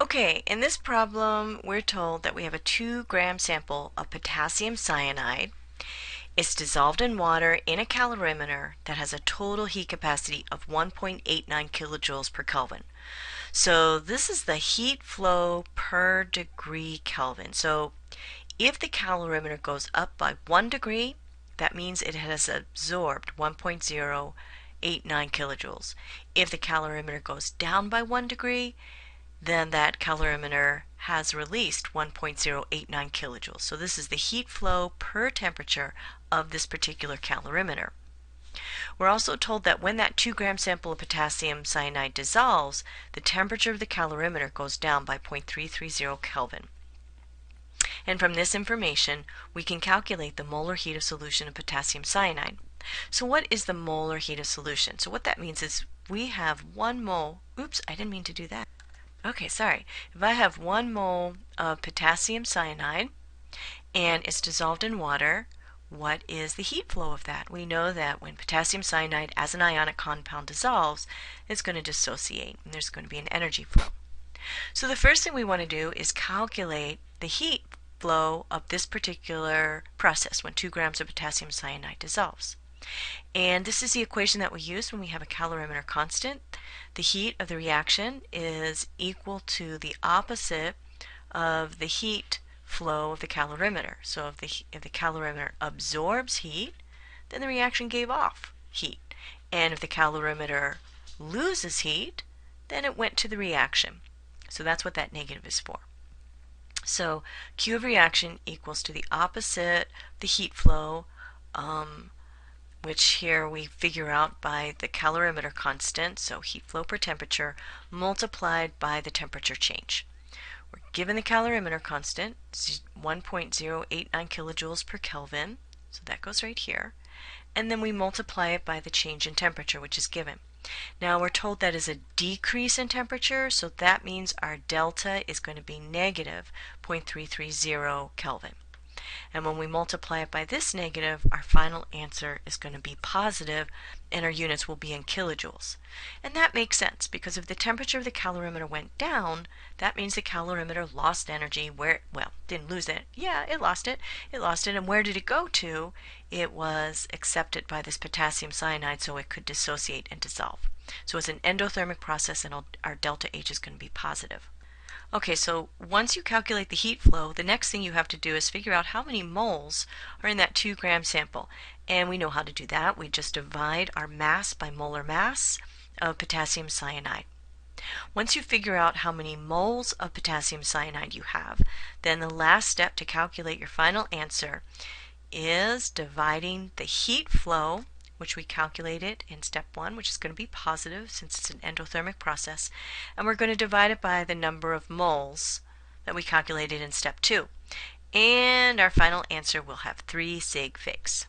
Okay, in this problem, we're told that we have a 2-gram sample of potassium cyanide. It's dissolved in water in a calorimeter that has a total heat capacity of 1.89 kilojoules per Kelvin. So this is the heat flow per degree Kelvin. So if the calorimeter goes up by 1 degree, that means it has absorbed 1.089 kilojoules. If the calorimeter goes down by 1 degree, then that calorimeter has released 1.089 kilojoules. So this is the heat flow per temperature of this particular calorimeter. We're also told that when that 2-gram sample of potassium cyanide dissolves, the temperature of the calorimeter goes down by 0.330 Kelvin. And from this information, we can calculate the molar heat of solution of potassium cyanide. So what is the molar heat of solution? So what that means is we have 1 mole, oops, I didn't mean to do that. Okay, sorry. If I have 1 mole of potassium cyanide and it's dissolved in water, what is the heat flow of that? We know that when potassium cyanide as an ionic compound dissolves, it's going to dissociate and there's going to be an energy flow. So the first thing we want to do is calculate the heat flow of this particular process when 2 grams of potassium cyanide dissolves. And this is the equation that we use when we have a calorimeter constant. The heat of the reaction is equal to the opposite of the heat flow of the calorimeter. So if the calorimeter absorbs heat, then the reaction gave off heat. And if the calorimeter loses heat, then it went to the reaction. So that's what that negative is for. So Q of reaction equals to the opposite, the heat flow, which here we figure out by the calorimeter constant, so heat flow per temperature, multiplied by the temperature change. We're given the calorimeter constant, 1.089 kilojoules per Kelvin, so that goes right here, and then we multiply it by the change in temperature, which is given. Now we're told that is a decrease in temperature, so that means our delta is going to be negative 0.330 Kelvin. And when we multiply it by this negative, our final answer is going to be positive, and our units will be in kilojoules. And that makes sense, because if the temperature of the calorimeter went down, that means the calorimeter lost energy didn't lose it. Yeah, it lost it. It lost it, and where did it go to? It was accepted by this potassium cyanide, so it could dissociate and dissolve. So it's an endothermic process, and our delta H is going to be positive. Okay, so once you calculate the heat flow, the next thing you have to do is figure out how many moles are in that 2-gram sample. And we know how to do that. We just divide our mass by molar mass of potassium cyanide. Once you figure out how many moles of potassium cyanide you have, then the last step to calculate your final answer is dividing the heat flow, which we calculated in step 1, which is going to be positive since it's an endothermic process, and we're going to divide it by the number of moles that we calculated in step 2. And our final answer will have 3 sig figs.